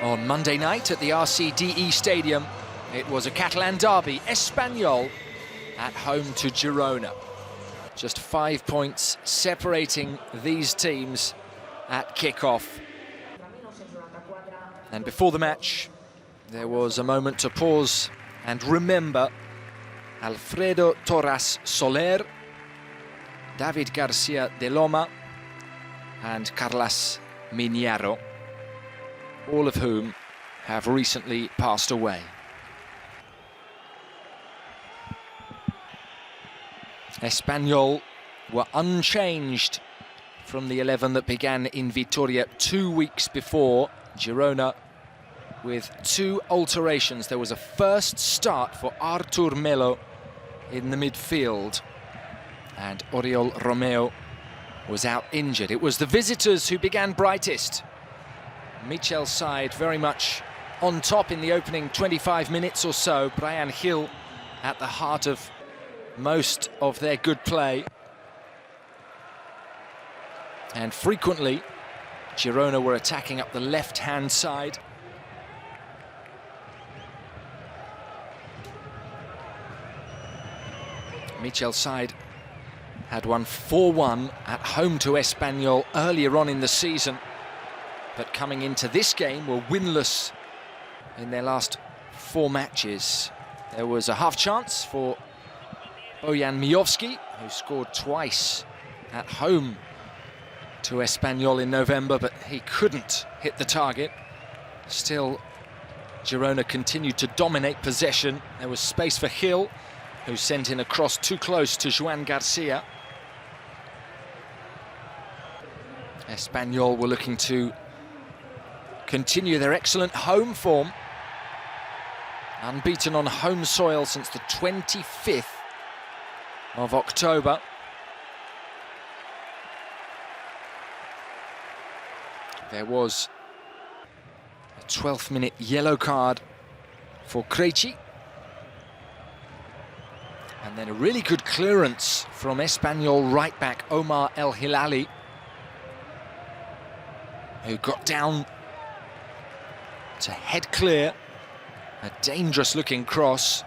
On Monday night at the RCDE Stadium, it was a Catalan derby, Espanyol at home to Girona. Just 5 points separating these teams at kickoff. And before the match, there was a moment to pause and remember Alfredo Torras Soler, David Garcia de Loma and Carles Miñaro, all of whom have recently passed away. Espanyol were unchanged from the 11 that began in Vitoria 2 weeks before. Girona with 2 alterations. There was a first start for Artur Melo in the midfield, and Oriol Romeo was out injured. It was the visitors who began brightest. Michel's side very much on top in the opening 25 minutes or so. Brian Hill at the heart of most of their good play. And frequently, Girona were attacking up the left-hand side. Michel's side had won 4-1 at home to Espanyol earlier on in the season, but coming into this game were winless in their last 4 matches. There was a half chance for Bojan Miovski, who scored twice at home to Espanyol in November, but he couldn't hit the target. Still, Girona continued to dominate possession. There was space for Hill, who sent in a cross too close to Joan Garcia. Espanyol were looking to continue their excellent home form. Unbeaten on home soil since the 25th of October. There was a 12th minute yellow card for Krejci. And then a really good clearance from Espanyol right back Omar El Hilali, who got down to head clear. A dangerous looking cross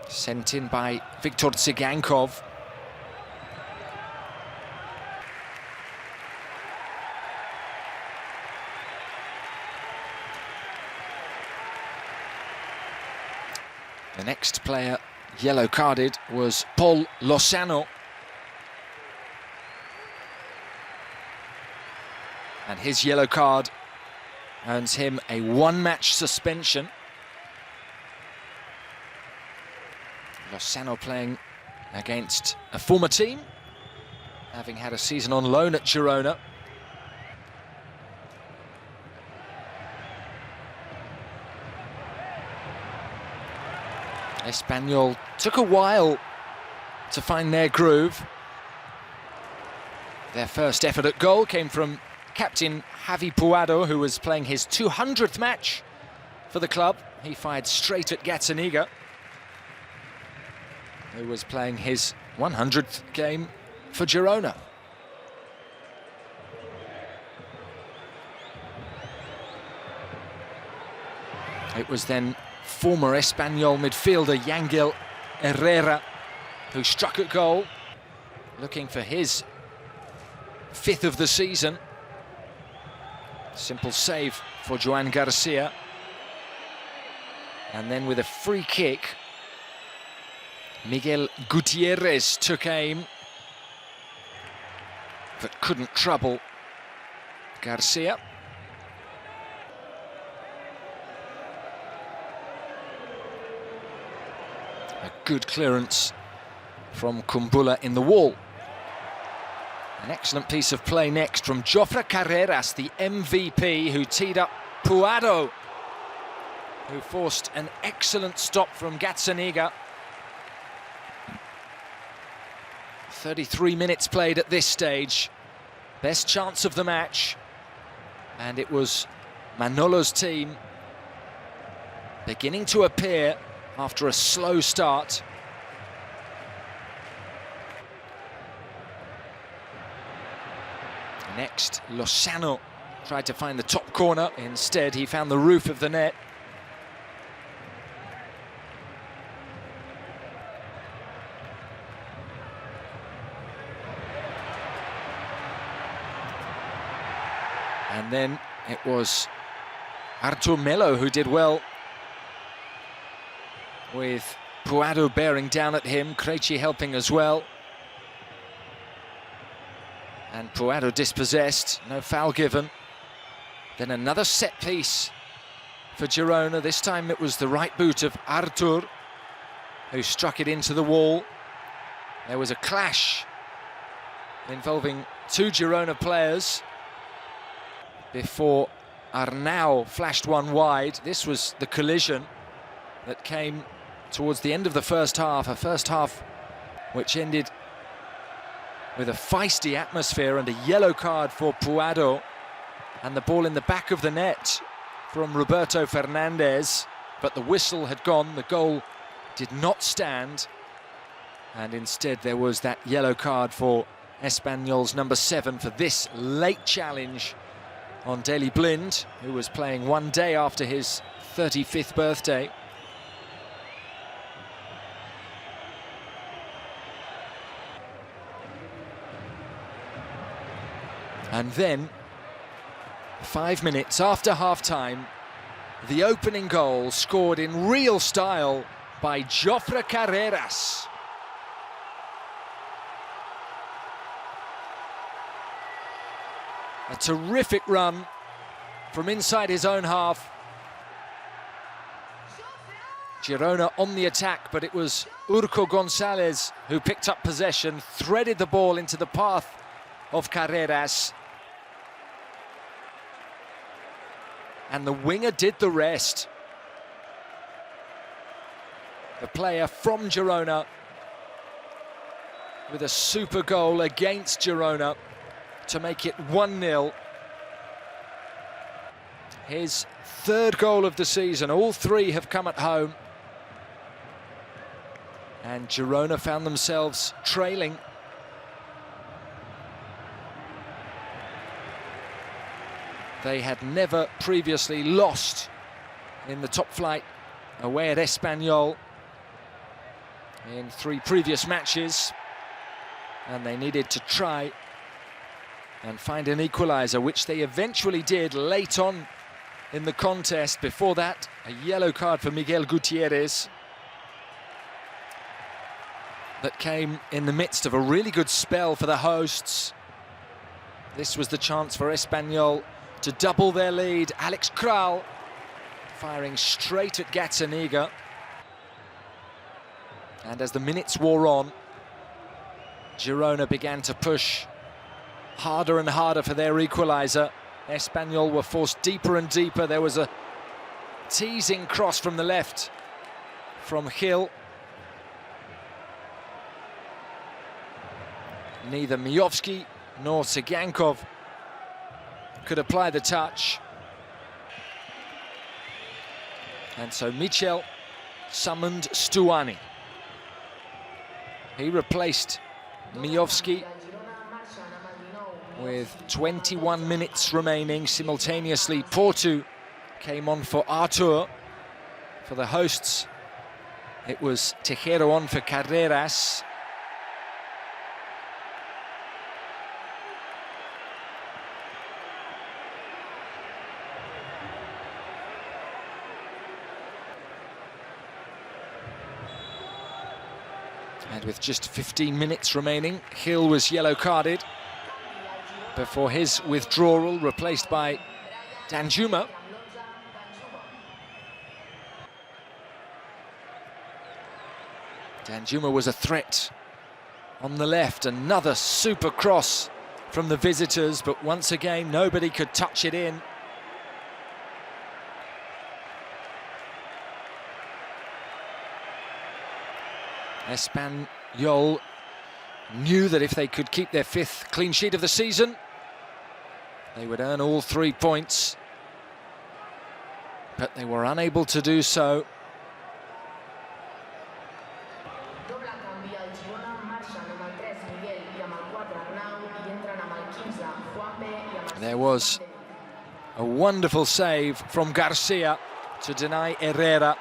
sent in by Viktor Tsigankov. The next player yellow carded was Paul Lozano, and his yellow card earns him a 1-match suspension. Lozano playing against a former team, having had a season on loan at Girona. Espanyol took a while to find their groove. Their first effort at goal came from captain Javi Puado, who was playing his 200th match for the club. He fired straight at Gazzaniga, who was playing his 100th game for Girona. It was then former Espanyol midfielder Yangel Herrera who struck at goal, looking for his 5th of the season. Simple save for Joan Garcia. And then with a free kick, Miguel Gutierrez took aim, but couldn't trouble Garcia. A good clearance from Kumbula in the wall. An excellent piece of play next from Jofre Carreras, the MVP, who teed up Puado, who forced an excellent stop from Gazzaniga. 33 minutes played at this stage. Best chance of the match. And it was Manolo's team beginning to appear after a slow start. Next, Lozano Tried to find the top corner. Instead, he found the roof of the net. And then it was Artur Melo who did well, with Puado bearing down at him, Krejci helping as well. And Puado dispossessed, no foul given. Then another set piece for Girona. This time it was the right boot of Artur who struck it into the wall. There was a clash involving two Girona players before Arnau flashed one wide. This was the collision that came towards the end of the first half, a first half which ended with a feisty atmosphere and a yellow card for Puado, and the ball in the back of the net from Roberto Fernandez, but the whistle had gone, the goal did not stand, and instead there was that yellow card for Espanyol's number 7 for this late challenge on Daley Blind, who was playing one day after his 35th birthday. And then, 5 minutes after half-time, the opening goal scored in real style by Jofre Carreras. A terrific run from inside his own half. Girona on the attack, but it was Urco Gonzalez who picked up possession, threaded the ball into the path of Carreras, and the winger did the rest. The player from Girona with a super goal against Girona to make it 1-0. His third goal of the season. All three have come at home. And Girona found themselves trailing. They had never previously lost in the top flight away at Espanyol in 3 previous matches, and they needed to try and find an equaliser, which they eventually did late on in the contest. Before that, a yellow card for Miguel Gutierrez that came in the midst of a really good spell for the hosts. This was the chance for Espanyol to double their lead. Alex Kral firing straight at Gazzaniga. And as the minutes wore on, Girona began to push harder and harder for their equaliser. Espanyol were forced deeper and deeper. There was a teasing cross from the left from Gil. Neither Mijovski nor Tsigankov could apply the touch. And so Michel summoned Stuani. He replaced Mijovski with 21 minutes remaining. Simultaneously, Porto came on for Artur. For the hosts, it was Tejero on for Carreras. And with just 15 minutes remaining, Gil was yellow-carded before his withdrawal, replaced by Danjuma. Danjuma was a threat on the left. Another super cross from the visitors, but once again, nobody could touch it in. Espanyol knew that if they could keep their 5th clean sheet of the season, they would earn all 3 points. But they were unable to do so. There was A wonderful save from Garcia to deny Herrera.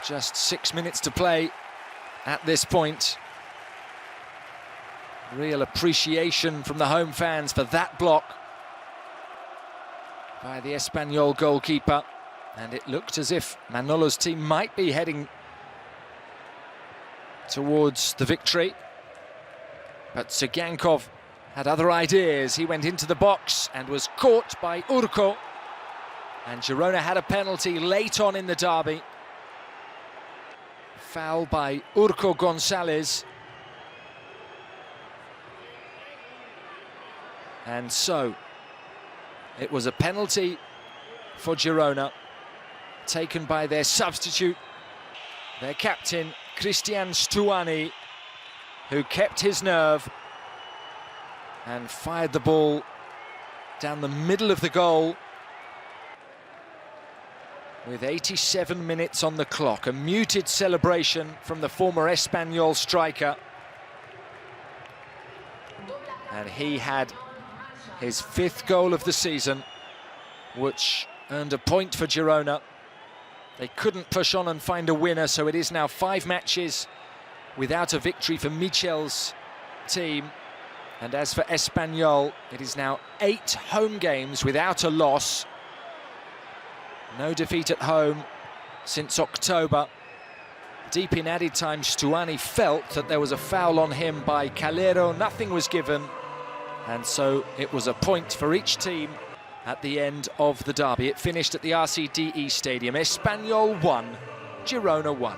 Just 6 minutes to play at this point. Real appreciation from the home fans for that block by the Espanyol goalkeeper. And it looked as if Manolo's team might be heading towards the victory. But Tsigankov had other ideas. He went into the box and was caught by Urco. And Girona had a penalty late on in the derby. Foul by Urco Gonzalez. And so it was a penalty for Girona, taken by their substitute, their captain, Cristian Stuani, who kept his nerve and fired the ball down the middle of the goal. With 87 minutes on the clock, a muted celebration from the former Espanyol striker. And he had his 5th goal of the season, which earned a point for Girona. They couldn't push on and find a winner, so it is now 5 matches without a victory for Michel's team. And as for Espanyol, it is now 8 home games without a loss. No defeat at home since October. Deep in added time, Stuani felt that there was a foul on him by Calero. Nothing was given, and so it was a point for each team at the end of the derby. It finished at the RCDE Stadium. Espanyol 1, Girona 1.